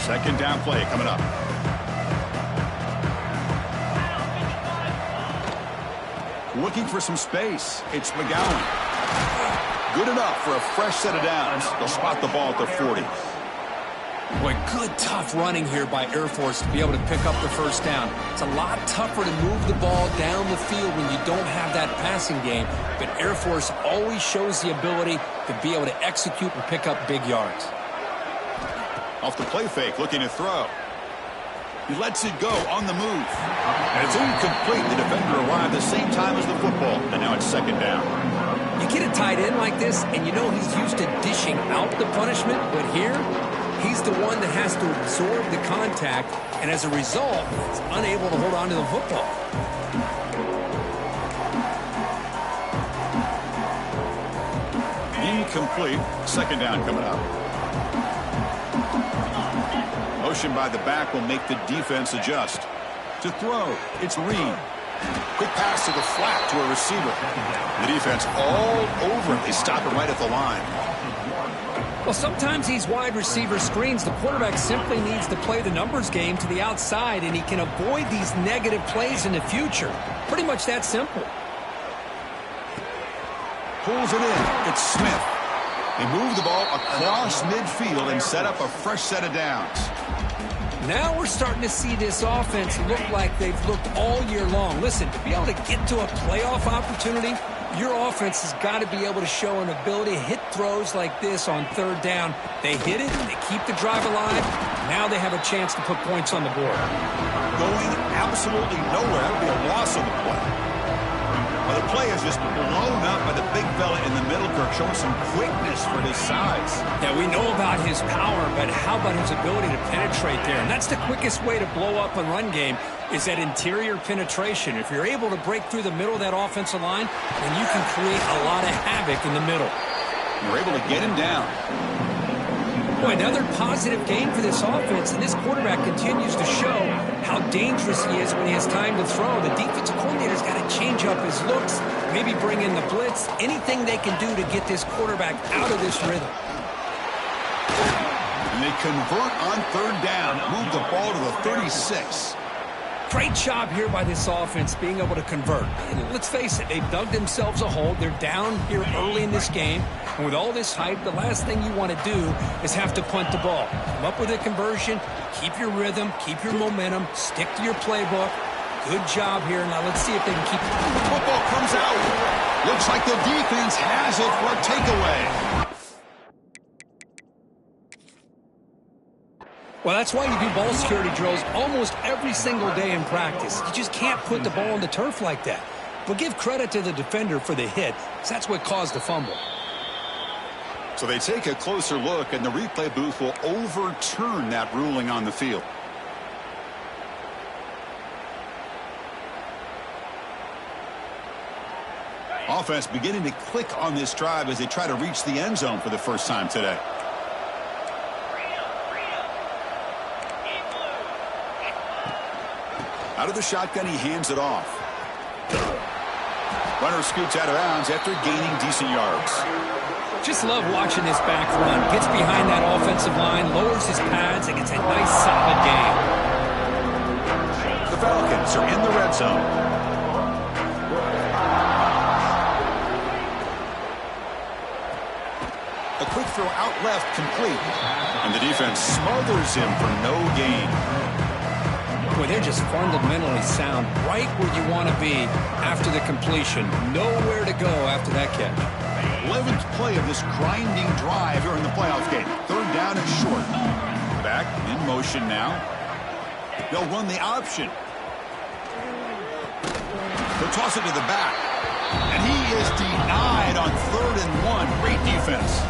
Second down play coming up. Looking for some space. It's McGowan. Good enough for a fresh set of downs. They'll spot the ball at the 40. Boy, good tough running here by Air Force to be able to pick up the first down. It's a lot tougher to move the ball down the field when you don't have that passing game. But Air Force always shows the ability to be able to execute and pick up big yards. Off the play fake, looking to throw. He lets it go on the move. And it's incomplete. The defender arrived the same time as the football. And now it's second down. You get a tight end like this, and you know he's used to dishing out the punishment. But here, he's the one that has to absorb the contact. And as a result, he's unable to hold on to the football. Incomplete. Second down coming up. Motion by the back will make the defense adjust. To throw, it's Reed. Quick pass to the flat to a receiver. The defense all over him. They stop him right at the line. Well, sometimes these wide receiver screens, the quarterback simply needs to play the numbers game to the outside, and he can avoid these negative plays in the future. Pretty much that simple. Pulls it in. It's Smith. They move the ball across midfield and set up a fresh set of downs. Now we're starting to see this offense look like they've looked all year long. Listen, to be able to get to a playoff opportunity, your offense has got to be able to show an ability to hit throws like this on third down. They hit it, they keep the drive alive. Now they have a chance to put points on the board. Going absolutely nowhere. That would be a loss on the play. Well, the play is just blown up by the big fella in the middle, Kirk, showing some quickness for his size. Yeah, we know about his power, but how about his ability to penetrate there? And that's the quickest way to blow up a run game, is that interior penetration. If you're able to break through the middle of that offensive line, then you can create a lot of havoc in the middle. You're able to get him down. Boy, another positive game for this offense, and this quarterback continues to show how dangerous he is when he has time to throw. The defensive coordinator's got to change up his looks, maybe bring in the blitz, anything they can do to get this quarterback out of this rhythm. And they convert on third down, move the ball to the 36. Great job here by this offense being able to convert. And let's face it, they've dug themselves a hole. They're down here early in this game. And with all this hype, the last thing you want to do is have to punt the ball. Come up with a conversion, keep your rhythm, keep your momentum, stick to your playbook. Good job here. Now let's see if they can keep it. Football comes out. Looks like the defense has it for a takeaway. Well, that's why you do ball security drills almost every single day in practice. You just can't put the ball on the turf like that. But give credit to the defender for the hit, because that's what caused the fumble. So they take a closer look, and the replay booth will overturn that ruling on the field. Offense beginning to click on this drive as they try to reach the end zone for the first time today. Out of the shotgun, he hands it off. Runner scoots out of bounds after gaining decent yards. Just love watching this back run. Gets behind that offensive line, lowers his pads, and gets a nice solid gain. The Falcons are in the red zone. A quick throw out left, complete. And the defense smothers him for no gain. Boy, they're just fundamentally sound, right where you want to be after the completion. Nowhere to go after that catch. 11th play of this grinding drive here in the playoff game. Third down and short. Back in motion now. They'll run the option. They'll toss it to the back. And he is denied on 3rd and 1. Great defense.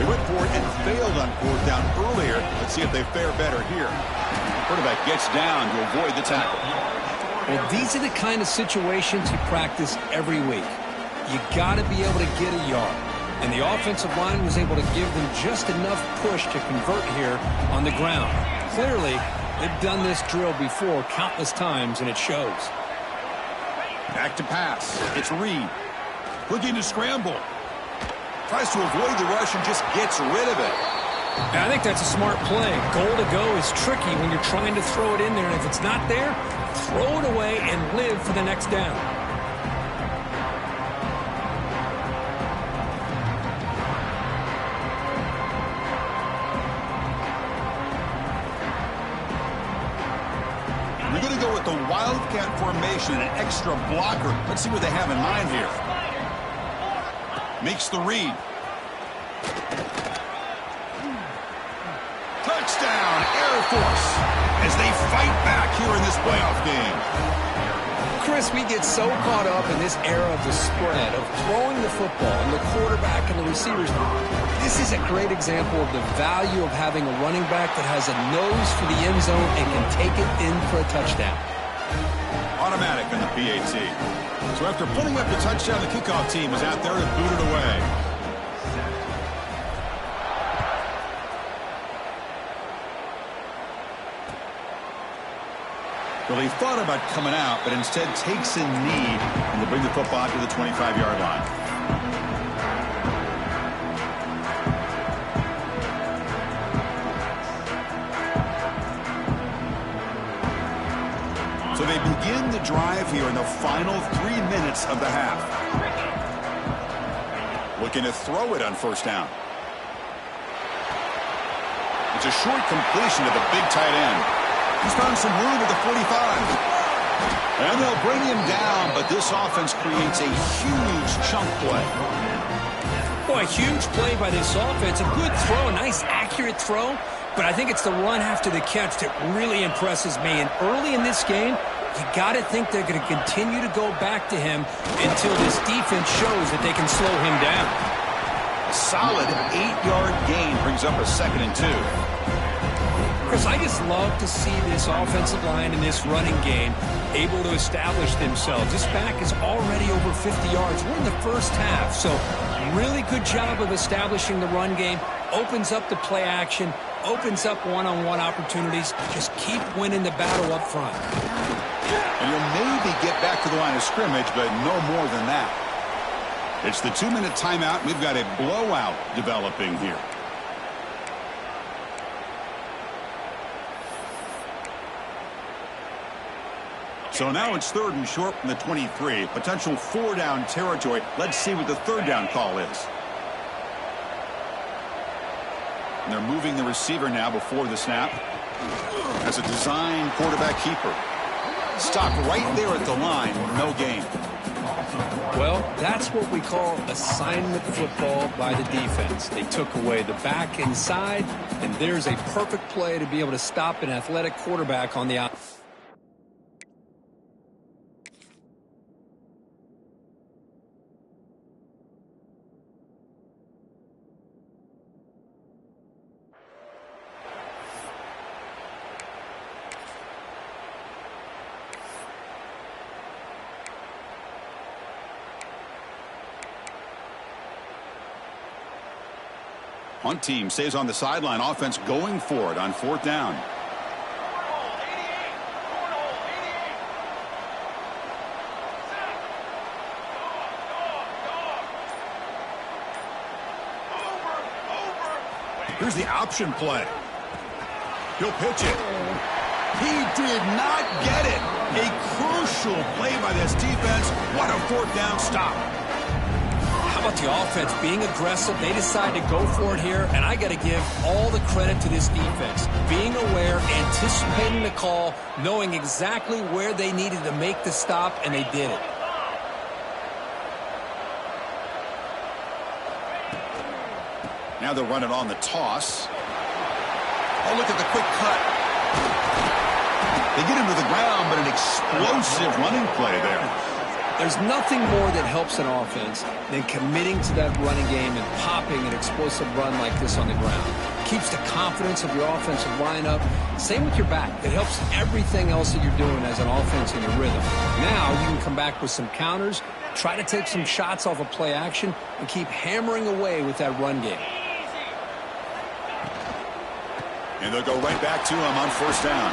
They went for it and failed on 4th down earlier. Let's see if they fare better here. Quarterback gets down to avoid the tackle. Well, these are the kind of situations you practice every week. You got to be able to get a yard. And the offensive line was able to give them just enough push to convert here on the ground. Clearly, they've done this drill before countless times, and it shows. Back to pass. It's Reed. Looking to scramble. Tries to avoid the rush and just gets rid of it. And I think that's a smart play. Goal to go is tricky when you're trying to throw it in there, and if it's not there, throw it away and live for the next down. We're going to go with the Wildcat formation, an extra blocker. Let's see what they have in mind here. Makes the read. Touchdown, Air Force, as they fight back here in this playoff game. Chris, we get so caught up in this era of the spread, of throwing the football and the quarterback and the receivers. This is a great example of the value of having a running back that has a nose for the end zone and can take it in for a touchdown. Automatic on the PAT. So after putting up the touchdown, the kickoff team is out there to boot it away. Well, he thought about coming out, but instead takes a knee and to bring the football to the 25-yard line. So they begin the drive here in the final 3 minutes of the half. Looking to throw it on first down. It's a short completion to the big tight end. He's found some room at the 45. And they'll bring him down, but this offense creates a huge chunk play. Boy, a huge play by this offense. A good throw, a nice accurate throw. But I think it's the run after the catch that really impresses me. And early in this game, you got to think they're going to continue to go back to him until this defense shows that they can slow him down. A solid 8-yard gain brings up a 2nd and 2. Chris, I just love to see this offensive line in this running game able to establish themselves. This back is already over 50 yards. We're in the first half, so really good job of establishing the run game. Opens up the play action, opens up one-on-one opportunities. Just keep winning the battle up front. And you'll maybe get back to the line of scrimmage, but no more than that. It's the 2-minute timeout. We've got a blowout developing here. So now it's 3rd and short from the 23. Potential 4-down territory. Let's see what the 3rd down call is. And they're moving the receiver now before the snap. As a design quarterback keeper. Stop right there at the line. No gain. Well, that's what we call assignment football by the defense. They took away the back inside, and there's a perfect play to be able to stop an athletic quarterback on the outside. Punt team stays on the sideline. Offense going for it on 4th down. Here's the option play. He'll pitch it. He did not get it. A crucial play by this defense. What a 4th down stop. How about the offense being aggressive? They decide to go for it here, and I got to give all the credit to this defense. Being aware, anticipating the call, knowing exactly where they needed to make the stop, and they did it. Now they'll run it on the toss. Oh, look at the quick cut. They get him to the ground, but an explosive running play there. There's nothing more that helps an offense than committing to that running game and popping an explosive run like this on the ground. Keeps the confidence of your offensive lineup. Same with your back. It helps everything else that you're doing as an offense in your rhythm. Now you can come back with some counters, try to take some shots off of play action, and keep hammering away with that run game. And they'll go right back to him on 1st down.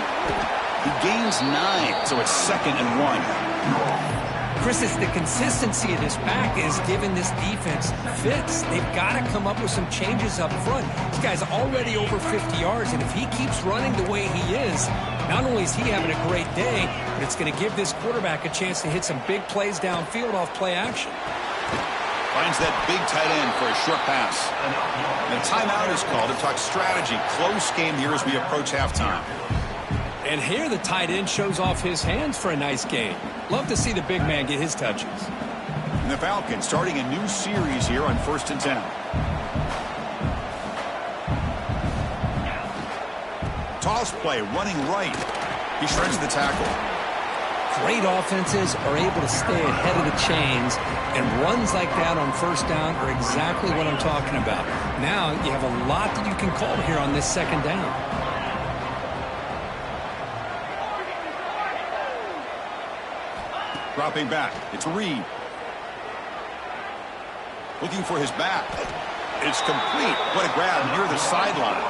He gains 9, so it's 2nd and 1. Chris, it's the consistency of this back is giving this defense fits. They've got to come up with some changes up front. This guy's already over 50 yards, and if he keeps running the way he is, not only is he having a great day, but it's going to give this quarterback a chance to hit some big plays downfield off play action. Finds that big tight end for a short pass. And a timeout is called to talk strategy. Close game here as we approach halftime. And here the tight end shows off his hands for a nice game. Love to see the big man get his touches. And the Falcons starting a new series here on 1st and 10. Toss play, running right. He shreds the tackle. Great offenses are able to stay ahead of the chains, and runs like that on 1st down are exactly what I'm talking about. Now you have a lot that you can call here on this 2nd down. Dropping back, it's Reed. Looking for his back. It's complete. What a grab near the sideline.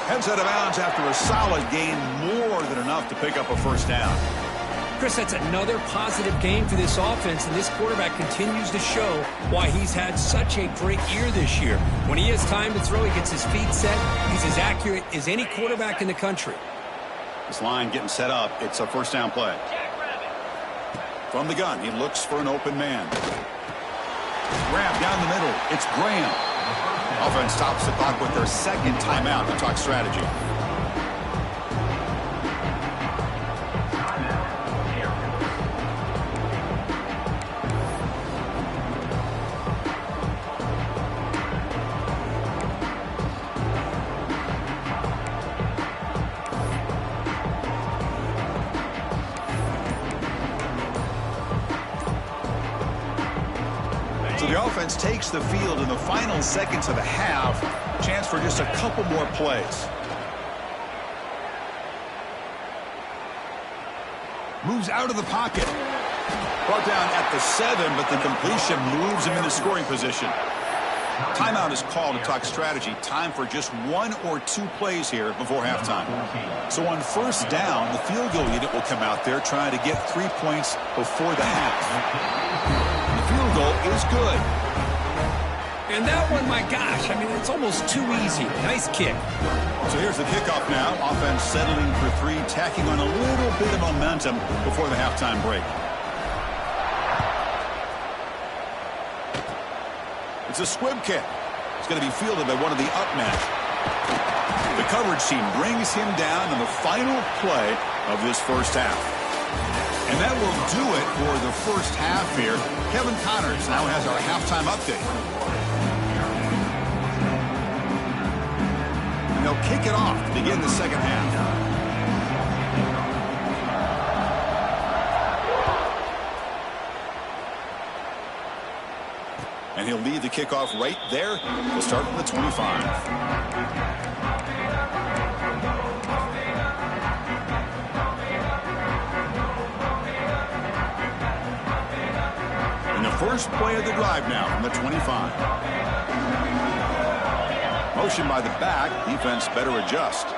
Heads out of bounds after a solid gain, more than enough to pick up a 1st down. Chris, that's another positive game for this offense, and this quarterback continues to show why he's had such a great year this year. When he has time to throw, he gets his feet set. He's as accurate as any quarterback in the country. This line getting set up. It's a 1st down play. From the gun, he looks for an open man. Grab down the middle. It's Graham. Offense stops the clock with their 2nd timeout to talk strategy. So the offense takes the field in the final seconds of the half. Chance for just a couple more plays. Moves out of the pocket. Brought down at the 7, but the completion moves him into scoring position. Timeout is called to talk strategy. Time for just 1 or 2 plays here before halftime. So on 1st down, the field goal unit will come out there trying to get 3 points before the half. Field goal is good. And that one, my gosh, I mean, it's almost too easy. Nice kick. So here's the kickoff now. Offense settling for 3, tacking on a little bit of momentum before the halftime break. It's a squib kick. It's going to be fielded by one of the up men. The coverage team brings him down in the final play of this 1st half. And that will do it for the 1st half here. Kevin Connors now has our halftime update. And they'll kick it off to begin the 2nd half. And he'll lead the kickoff right there. We'll start from the 25. First play of the drive now from the 25. Motion by the back. Defense better adjust.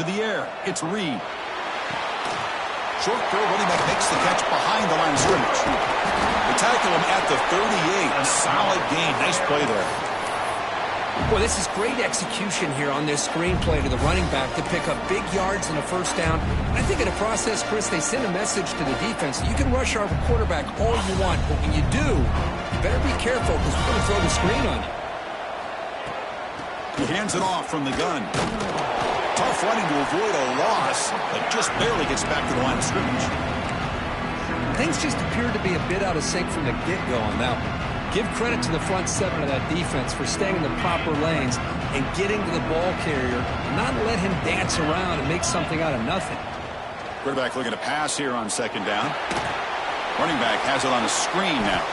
To the air. It's Reed. Short throw. Running back makes the catch behind the line of scrimmage. They tackle him at the 38. A solid gain. Nice play there. Well, this is great execution here on this screenplay to the running back to pick up big yards in a 1st down. I think in the process, Chris, they send a message to the defense. You can rush our quarterback all you want, but when you do, you better be careful because we're going to throw the screen on you. He hands it off from the gun. Tough running to avoid a loss, but just barely gets back to the line of scrimmage. Things just appear to be a bit out of sync from the get-go on that one. Give credit to the front 7 of that defense for staying in the proper lanes and getting to the ball carrier, not let him dance around and make something out of nothing. Quarterback looking to pass here on 2nd down. Running back has it on a screen now.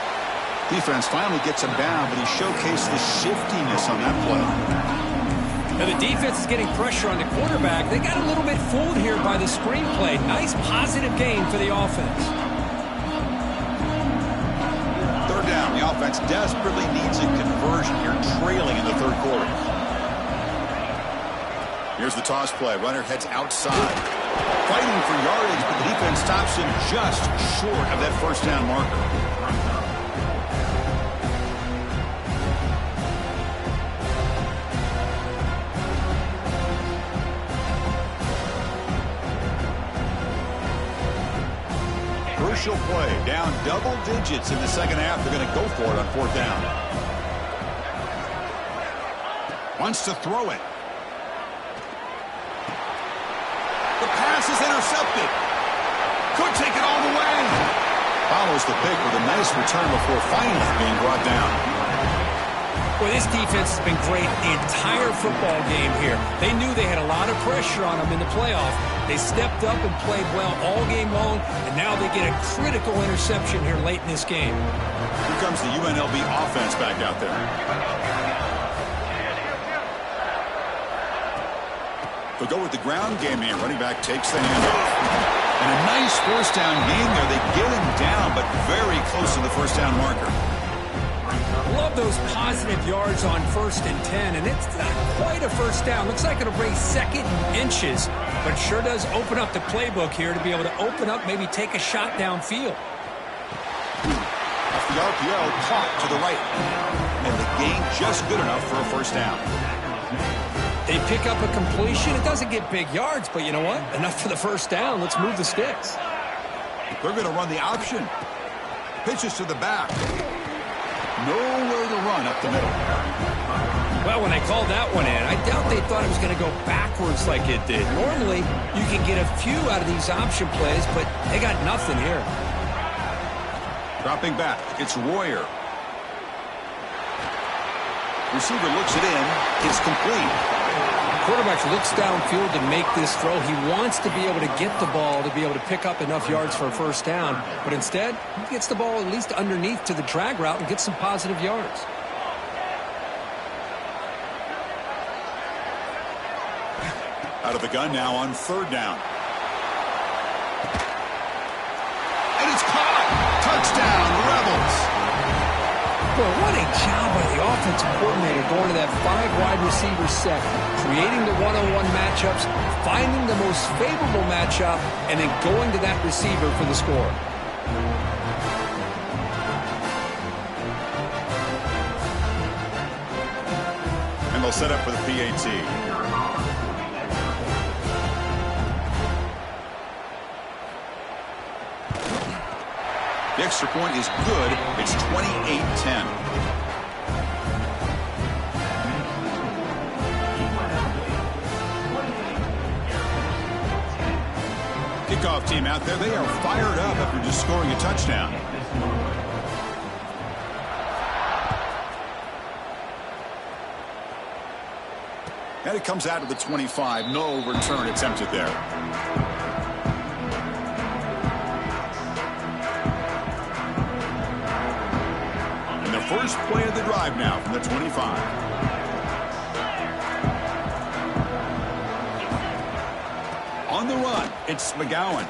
Defense finally gets him down, but he showcased the shiftiness on that play. Now the defense is getting pressure on the quarterback. They got a little bit fooled here by the screenplay. Nice positive gain for the offense. Down. The offense desperately needs a conversion here, trailing in the 3rd quarter. Here's the toss play. Runner heads outside. fighting for yardage, but the defense stops him just short of that first down marker. Crucial play, down double digits in the second half. They're going to go for it on fourth down. Wants to throw it. The pass is intercepted. Could take it all the way. Follows the pick with a nice return before finally being brought down. Well, this defense has been great the entire football game here. They knew they had a lot of pressure on them in the playoff. They stepped up and played well all game long, and now they get a critical interception here late in this game. Here comes the UNLV offense back out there. They'll go with the ground game here. Running back takes the handoff. And a nice first down game there. They get him down, but very close to the first down marker. Love those positive yards on 1st and 10, and it's not quite a first down. Looks like it'll bring second and inches, but sure does open up the playbook here to be able to open up, maybe take a shot downfield. Off the RPO, caught to the right. And the gain just good enough for a first down. They pick up a completion. It doesn't get big yards, but you know what? Enough for the first down. Let's move the sticks. They're going to run the option. Pitches to the back. Nowhere to run up the middle. Well, when they called that one in, I doubt they thought it was going to go backwards like it did. Normally, you can get a few out of these option plays, but they got nothing here. Dropping back, it's Royer. Receiver looks it in. It's complete. Quarterback looks downfield to make this throw. He wants to be able to get the ball to be able to pick up enough yards for a first down. But instead, he gets the ball at least underneath to the drag route and gets some positive yards. Out of the gun now on third down. And it's caught. Touchdown, Rebels. Well, what a job by the offensive coordinator going to that 5-wide receiver set, creating the one-on-one matchups, finding the most favorable matchup, and then going to that receiver for the score. And they'll set up for the PAT. The extra point is good. It's 28-10. Kickoff team out there. They are fired up after just scoring a touchdown. And it comes out to the 25. No return attempted there. First play of the drive now from the 25. On the run, it's McGowan.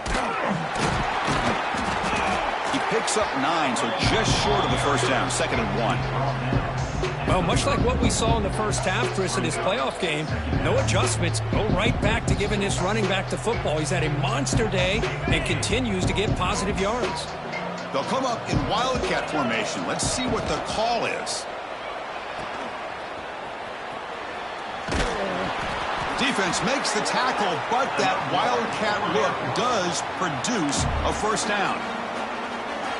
He picks up 9, so just short of the first down, 2nd and 1. Well, much like what we saw in the first half, Chris, in this playoff game, no adjustments. Go right back to giving this running back the football. He's had a monster day and continues to get positive yards. They'll come up in wildcat formation. Let's see what the call is. Defense makes the tackle, but that wildcat look does produce a first down.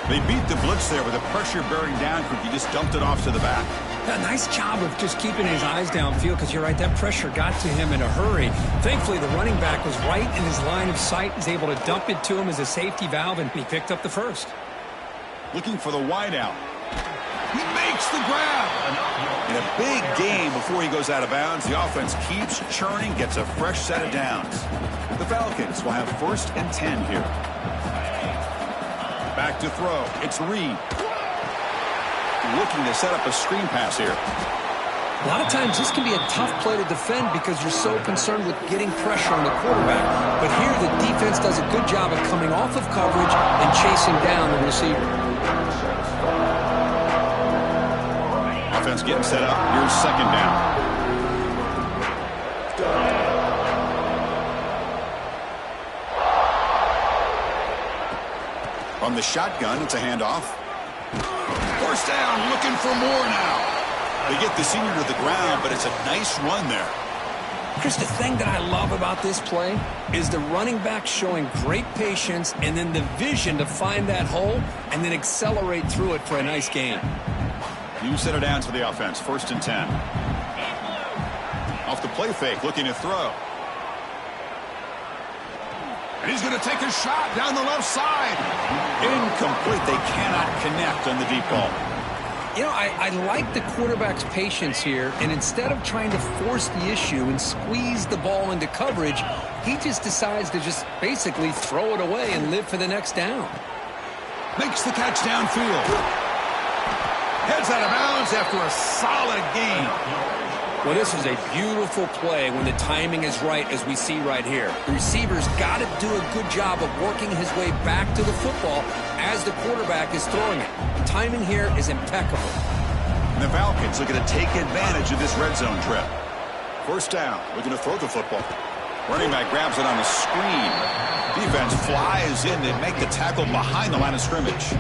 They beat the blitz there with the pressure bearing down. He just dumped it off to the back. A nice job of just keeping his eyes downfield, because you're right, that pressure got to him in a hurry. Thankfully, the running back was right in his line of sight. He's able to dump it to him as a safety valve, and he picked up the first. Looking for the wideout. He makes the grab. In a big game before he goes out of bounds, the offense keeps churning, gets a fresh set of downs. The Falcons will have 1st and 10 here. Back to throw. It's Reed. Looking to set up a screen pass here. A lot of times this can be a tough play to defend because you're so concerned with getting pressure on the quarterback. But here the defense does a good job of coming off of coverage and chasing down the receiver. Offense getting set up. Here's 2nd down. From the shotgun, it's a handoff. Force down, looking for more now. They get the senior to the ground, but it's a nice run there. Chris, the thing that I love about this play is the running back showing great patience and then the vision to find that hole and then accelerate through it for a nice gain. You set it down to the offense, 1st and 10. Off the play fake, looking to throw. And he's going to take a shot down the left side. Incomplete. They cannot connect on the deep ball. You know, I like the quarterback's patience here, and instead of trying to force the issue and squeeze the ball into coverage, he just decides to just basically throw it away and live for the next down. Makes the catch downfield. Heads out of bounds after a solid gain. Well, this is a beautiful play when the timing is right, as we see right here. The receiver's got to do a good job of working his way back to the football as the quarterback is throwing it. The timing here is impeccable. And the Falcons looking to take advantage of this red zone trip. 1st down, looking to throw the football. Running back grabs it on a screen. Defense flies in to make the tackle behind the line of scrimmage.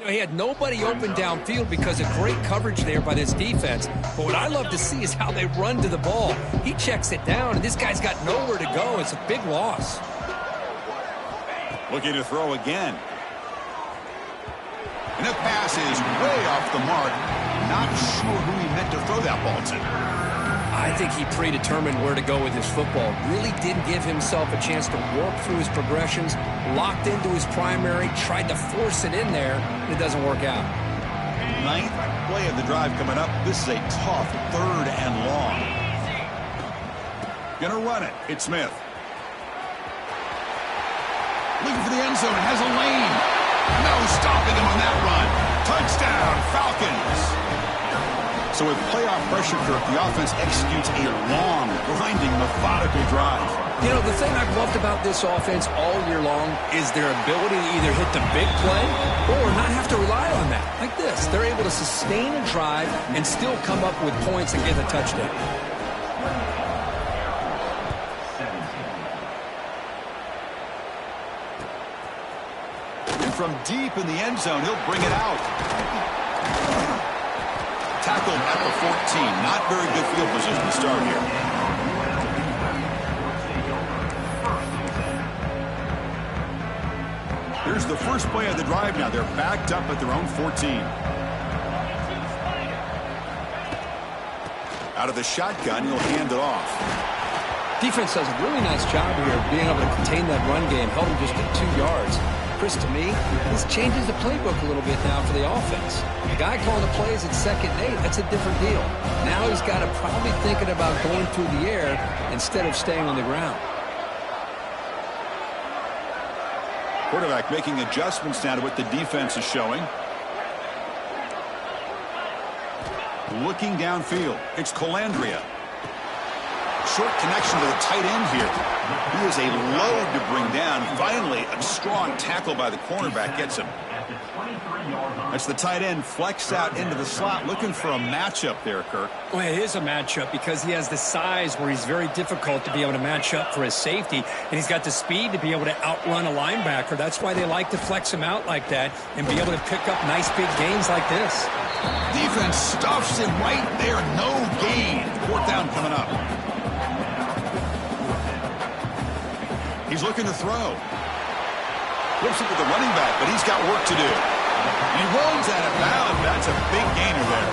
He had nobody open downfield because of great coverage there by this defense. But what I love to see is how they run to the ball. He checks it down, and this guy's got nowhere to go. It's a big loss. Looking to throw again. And the pass is way off the mark. Not sure who he meant to throw that ball to. I think he predetermined where to go with his football. Really didn't give himself a chance to work through his progressions, locked into his primary, tried to force it in there, and it doesn't work out. 9th play of the drive coming up. This is a tough 3rd and long. Gonna run it. It's Smith. Looking for the end zone. Has a lane. No stopping him on that run. Touchdown, Falcons. So with playoff pressure, Kirk, the offense executes a long, grinding, methodical drive. You know, the thing I've loved about this offense all year long is their ability to either hit the big play or not have to rely on that. Like this, they're able to sustain a drive and still come up with points and get a touchdown. And from deep in the end zone, he'll bring it out. Tackled at the 14. Not very good field position to start here. Here's the first play of the drive now. They're backed up at their own 14. Out of the shotgun, he'll hand it off. Defense does a really nice job here of being able to contain that run game. Held him just at 2 yards. Chris, to me, this changes the playbook a little bit now for the offense. The guy calling the plays at 2nd and 8, that's a different deal. Now he's got to probably thinking about going through the air instead of staying on the ground. Quarterback making adjustments now to what the defense is showing. Looking downfield. It's Colandrea. Short connection to the tight end here. He is a load to bring down. Finally, a strong tackle by the cornerback gets him. That's the tight end flexed out into the slot, looking for a matchup there, Kirk. Well, it is a matchup because he has the size where he's very difficult to be able to match up for his safety, and he's got the speed to be able to outrun a linebacker. That's why they like to flex him out like that and be able to pick up nice big gains like this. Defense stuffs him right there. No gain. 4th down coming up. He's looking to throw. Flips it to the running back, but he's got work to do. And he runs out of bounds. That's a big gainer there.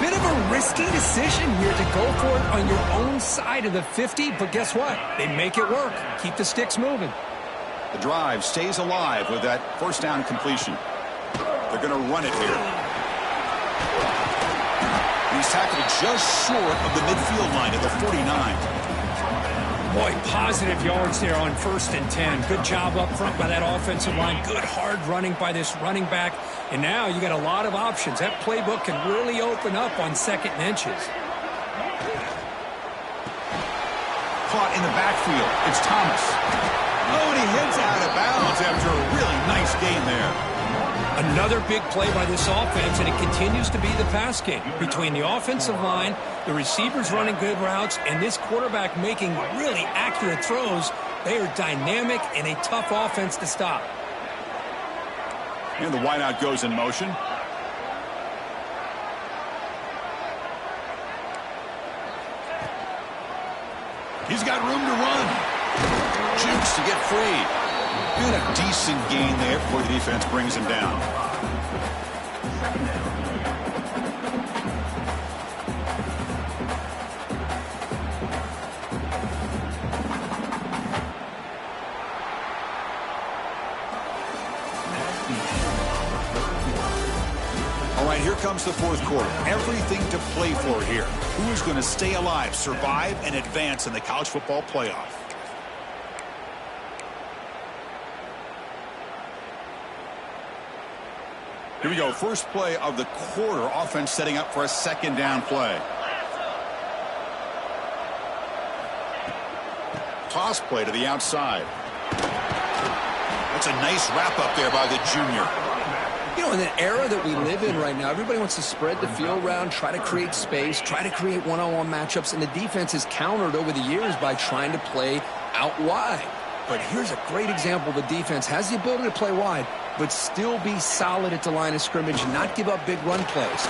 Bit of a risky decision here to go for it on your own side of the 50, but guess what? They make it work. Keep the sticks moving. The drive stays alive with that first down completion. They're going to run it here. He's tackled just short of the midfield line at the 49. Boy, positive yards there on 1st and 10. Good job up front by that offensive line. Good hard running by this running back. And now you got a lot of options. That playbook can really open up on 2nd and inches. Caught in the backfield. It's Thomas. Oh, and he heads out of bounds after a really nice gain there. Another big play by this offense, and it continues to be the pass game. Between the offensive line, the receivers running good routes, and this quarterback making really accurate throws, they are dynamic and a tough offense to stop. And the wideout goes in motion. He's got room to run. Jukes to get free. And a decent gain there before the defense brings him down. All right, here comes the 4th quarter. Everything to play for here. Who is going to stay alive, survive, and advance in the college football playoff? Here we go. First play of the quarter. Offense setting up for a 2nd down play. Toss play to the outside. That's a nice wrap up there by the junior. You know, in the era that we live in right now, everybody wants to spread the field around, try to create space, try to create one-on-one matchups, and the defense is countered over the years by trying to play out wide. But here's a great example. The defense has the ability to play wide, but still be solid at the line of scrimmage and not give up big run plays.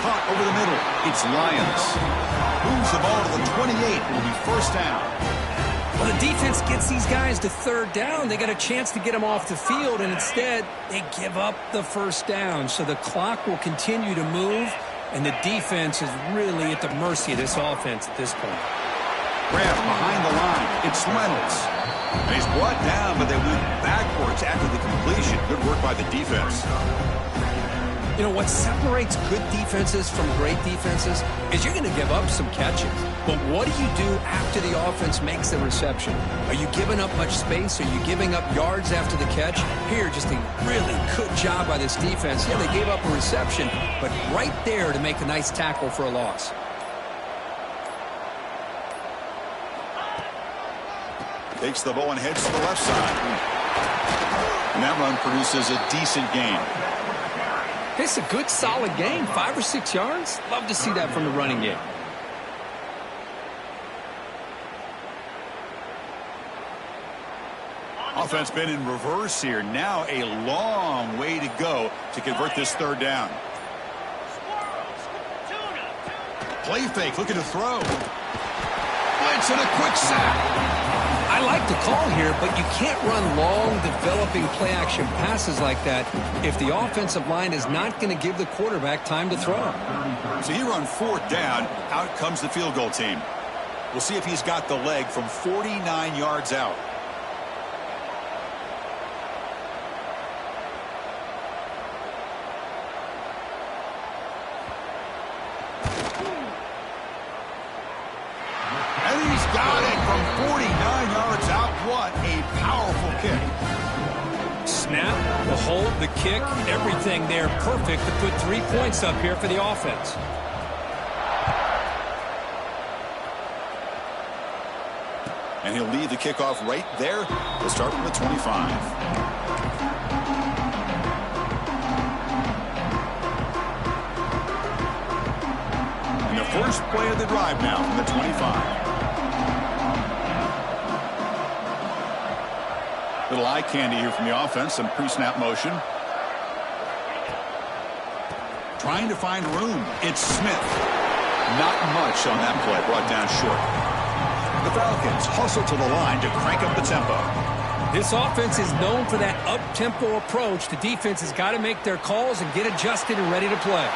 Caught over the middle. It's Lyons. Moves the ball to the 28. It will be 1st down. Well, the defense gets these guys to 3rd down. They got a chance to get them off the field, and instead they give up the 1st down. So the clock will continue to move, and the defense is really at the mercy of this offense at this point. Grab behind the line. It's Reynolds. And he's brought down, but they went backwards after the completion. Good work by the defense. You know, what separates good defenses from great defenses is you're going to give up some catches. But what do you do after the offense makes the reception? Are you giving up much space? Are you giving up yards after the catch? Here, just a really good job by this defense. Yeah, they gave up a reception, but right there to make a nice tackle for a loss. Takes the ball and heads to the left side. And that run produces a decent gain. It's a good, solid game. 5 or 6 yards. Love to see that from the running game. Offense been in reverse here. Now a long way to go to convert this 3rd down. Play fake, looking to throw. Blitz and a quick sack. I like the call here, but you can't run long, developing play-action passes like that if the offensive line is not going to give the quarterback time to throw. So he run 4th down. Out comes the field goal team. We'll see if he's got the leg from 49 yards out. And he's got it from 49 yards out. What a powerful kick. Snap, the hold, the kick, everything there perfect to put 3 points up here for the offense. And he'll lead the kickoff right there. We'll start from the 25. And the first play of the drive now from the 25. Little eye candy here from the offense. Some pre-snap motion. Trying to find room. It's Smith. Not much on that play. Brought down short. The Falcons hustle to the line to crank up the tempo. This offense is known for that up-tempo approach. The defense has got to make their calls and get adjusted and ready to play.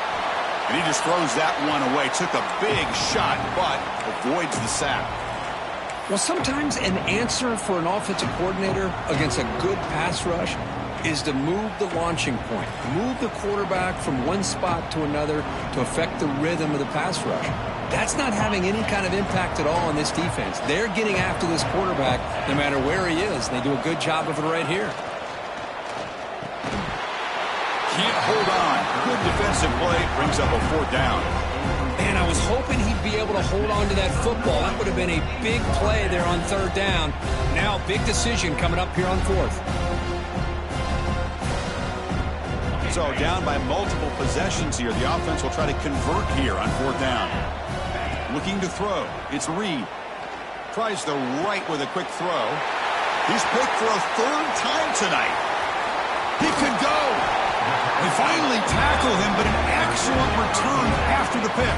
And he just throws that one away. Took a big shot, but avoids the sack. Well, sometimes an answer for an offensive coordinator against a good pass rush is to move the launching point. Move the quarterback from one spot to another to affect the rhythm of the pass rush. That's not having any kind of impact at all on this defense. They're getting after this quarterback no matter where he is. They do a good job of it right here. Can't hold on. Good defensive play. Brings up a 4th down. Man, I was hoping he'd be able to hold on to that football. That would have been a big play there on 3rd down. Now, big decision coming up here on 4th. So down by multiple possessions here. The offense will try to convert here on 4th down. Looking to throw. It's Reed. Tries the right with a quick throw. He's picked for a 3rd time tonight. He could go. They finally tackle him, but an excellent return after the pick.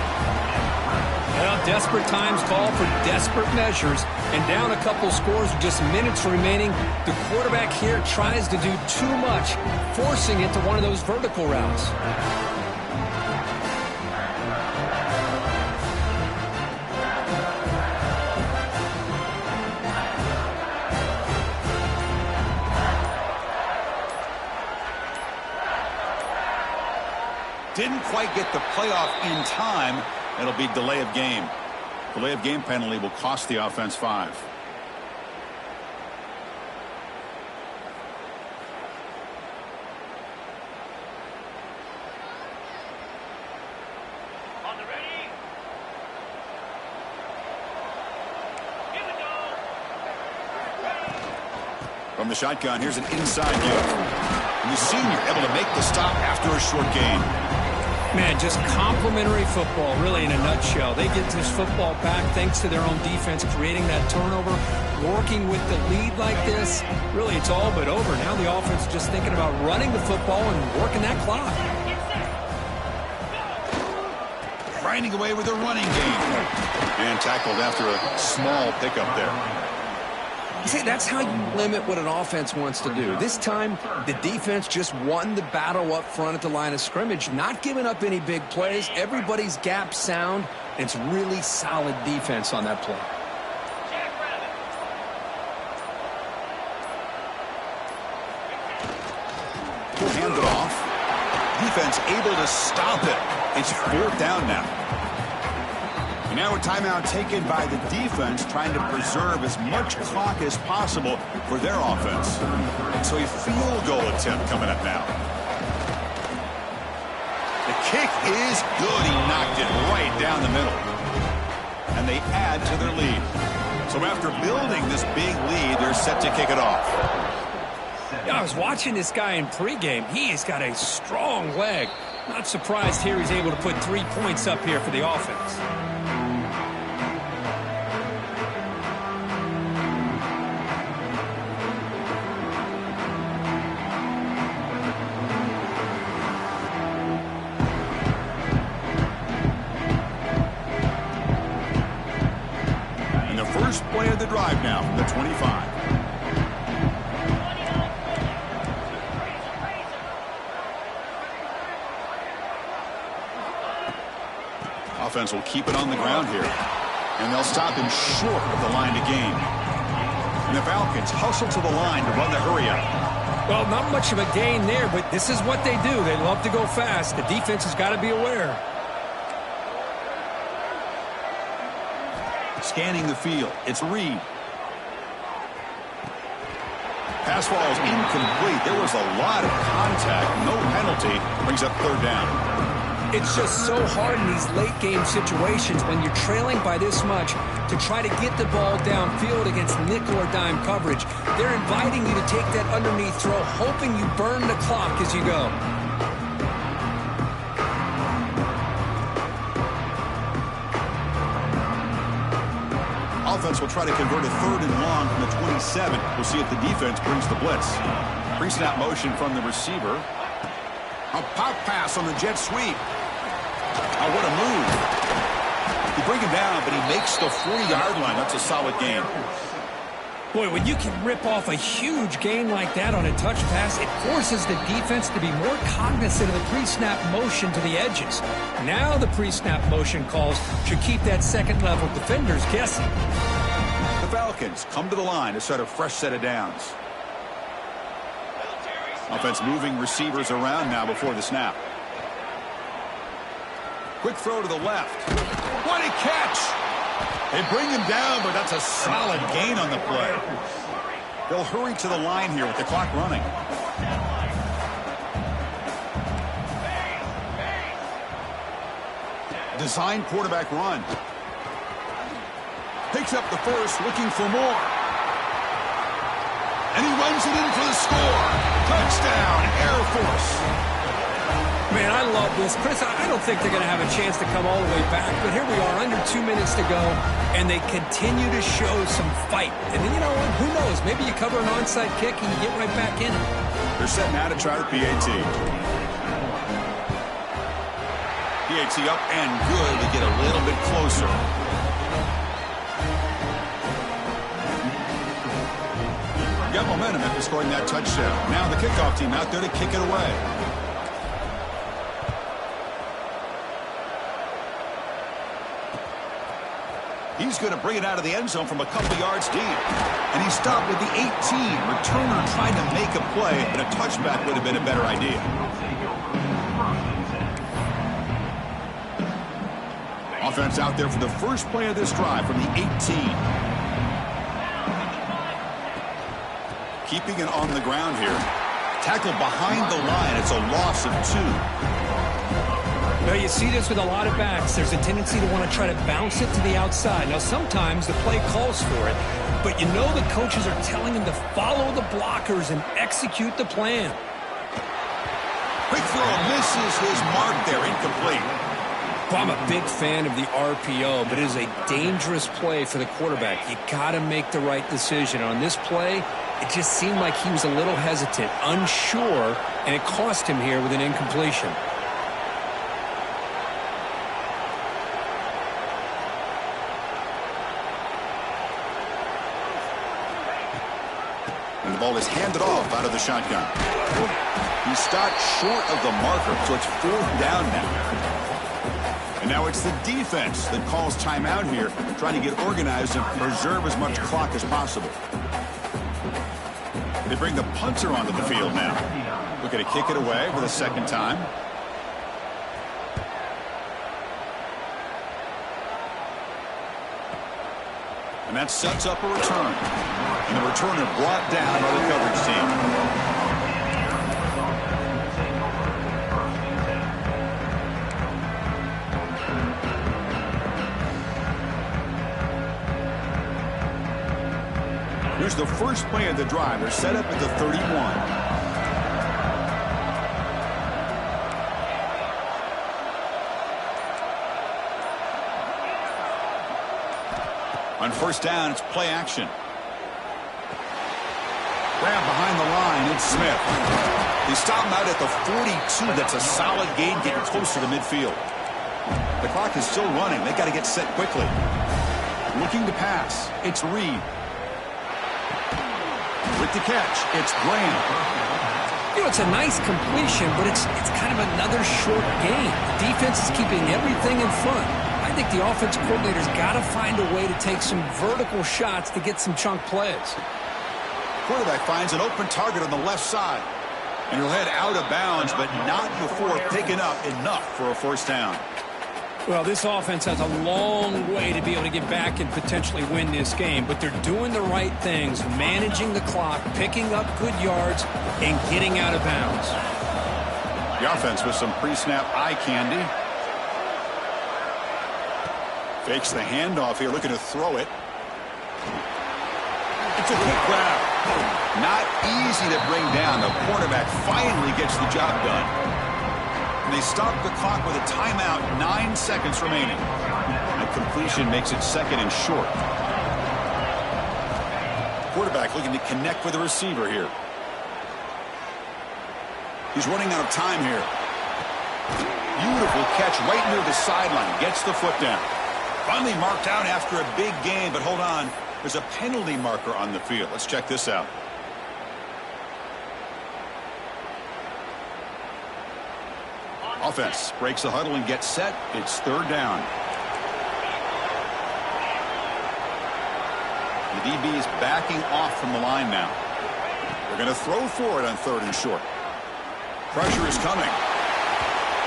Well, desperate times call for desperate measures. And down a couple scores with just minutes remaining, the quarterback here tries to do too much, forcing it to one of those vertical routes. Didn't quite get the playoff in time. It'll be delay of game. Delay of game penalty will cost the offense 5. On the ready. Here we go. From the shotgun, here's an inside look. And the senior able to make the stop after a short gain. Man, just complimentary football, really, in a nutshell. They get this football back thanks to their own defense, creating that turnover, working with the lead like this. Really, it's all but over. Now the offense is just thinking about running the football and working that clock. Grinding away with a running game. And tackled after a small pickup there. See, that's how you limit what an offense wants to do. This time, the defense just won the battle up front at the line of scrimmage, not giving up any big plays. Everybody's gap sound. It's really solid defense on that play. Hand it off. Defense able to stop it. It's 4th down now. Now a timeout taken by the defense, trying to preserve as much clock as possible for their offense. So a field goal attempt coming up now. The kick is good. He knocked it right down the middle. And they add to their lead. So after building this big lead, they're set to kick it off. Yeah, I was watching this guy in pregame. He has got a strong leg. Not surprised here he's able to put 3 points up here for the offense. First play of the drive now from the 25. Offense will keep it on the ground here. And they'll stop him short of the line to gain. And the Falcons hustle to the line to run the hurry up. Well, not much of a gain there, but this is what they do. They love to go fast. The defense has got to be aware. Scanning the field. It's Reed. Pass falls incomplete. There was a lot of contact. No penalty. Brings up 3rd down. It's just so hard in these late game situations when you're trailing by this much to try to get the ball downfield against nickel or dime coverage. They're inviting you to take that underneath throw, hoping you burn the clock as you go. Offense will try to convert a 3rd and long from the 27. We'll see if the defense brings the blitz. Pre-snap motion from the receiver. A pop pass on the jet sweep. Oh, what a move. You bring him down, but he makes the 40-yard line. That's a solid gain. Boy, when you can rip off a huge gain like that on a touch pass, it forces the defense to be more cognizant of the pre-snap motion to the edges. Now the pre-snap motion calls should keep that second-level defenders guessing. The Falcons come to the line to start a fresh set of downs. Offense moving receivers around now before the snap. Quick throw to the left. What a catch! They bring him down, but that's a solid gain on the play. They'll hurry to the line here with the clock running. Design quarterback run. Picks up the first, looking for more. And he runs it in for the score. Touchdown, Air Force. Man, I love this. Chris, I don't think they're going to have a chance to come all the way back, but here we are, under 2 minutes to go, and they continue to show some fight. And then, you know what? Who knows? Maybe you cover an onside kick and you get right back in it. They're set now to try the PAT. PAT up and good to get a little bit closer. Got momentum after scoring that touchdown. Now the kickoff team out there to kick it away. He's going to bring it out of the end zone from a couple yards deep. And he stopped at the 18. Returner trying to make a play, but a touchback would have been a better idea. Offense out there for the first play of this drive from the 18. Keeping it on the ground here. Tackle behind the line. It's a loss of 2. Now, you see this with a lot of backs. There's a tendency to want to try to bounce it to the outside. Now, sometimes the play calls for it, but you know the coaches are telling them to follow the blockers and execute the plan. Quick throw misses his mark there, incomplete. Well, I'm a big fan of the RPO, but it is a dangerous play for the quarterback. You got to make the right decision. On this play, it just seemed like he was a little hesitant, unsure, and it cost him here with an incompletion. And the ball is handed off out of the shotgun. He stopped short of the marker, so it's 4th down now. And now it's the defense that calls timeout here, trying to get organized and preserve as much clock as possible. They bring the punter onto the field now. Looking to kick it away for the second time. And that sets up a return. And the returner brought down by the coverage team. Here's the first play of the drive. They're set up at the 31. On first down, it's play action. Grab behind the line, it's Smith. They stop him out at the 42. That's a solid gain, getting closer to midfield. The clock is still running. They got to get set quickly. Looking to pass, it's Reed. With the catch, it's Graham. You know, it's a nice completion, but it's kind of another short gain. The defense is keeping everything in front. I think the offensive coordinator's got to find a way to take some vertical shots to get some chunk plays. Quarterback finds an open target on the left side. And he'll head out of bounds, but not before picking up enough for a first down. Well, this offense has a long way to be able to get back and potentially win this game, but they're doing the right things, managing the clock, picking up good yards, and getting out of bounds. The offense with some pre-snap eye candy. Fakes the handoff here, looking to throw it. It's a quick grab. Not easy to bring down. The quarterback finally gets the job done. And they stop the clock with a timeout, 9 seconds remaining. That completion makes it second and short. Quarterback looking to connect with the receiver here. He's running out of time here. Beautiful catch right near the sideline. Gets the foot down. Finally marked out after a big game, but hold on. There's a penalty marker on the field. Let's check this out. Offense breaks the huddle and gets set. It's third down. The DB is backing off from the line now. They're going to throw for it on third and short. Pressure is coming.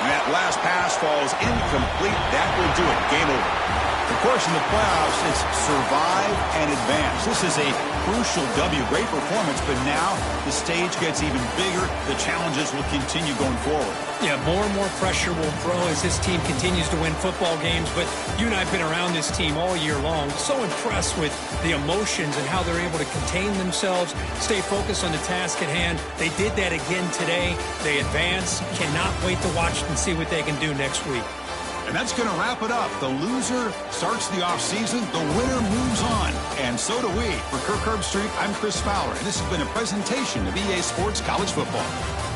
And that last pass falls incomplete. That will do it. Game over. Of course, in the playoffs, it's survive and advance. This is a crucial W. Great performance, but now the stage gets even bigger. The challenges will continue going forward. Yeah, more and more pressure will grow as this team continues to win football games. But you and I have been around this team all year long. So impressed with the emotions and how they're able to contain themselves, stay focused on the task at hand. They did that again today. They advance. Cannot wait to watch and see what they can do next week. And that's going to wrap it up. The loser starts the offseason. The winner moves on. And so do we. For Kirk Herbstreit, I'm Chris Fowler. And this has been a presentation of EA Sports College Football.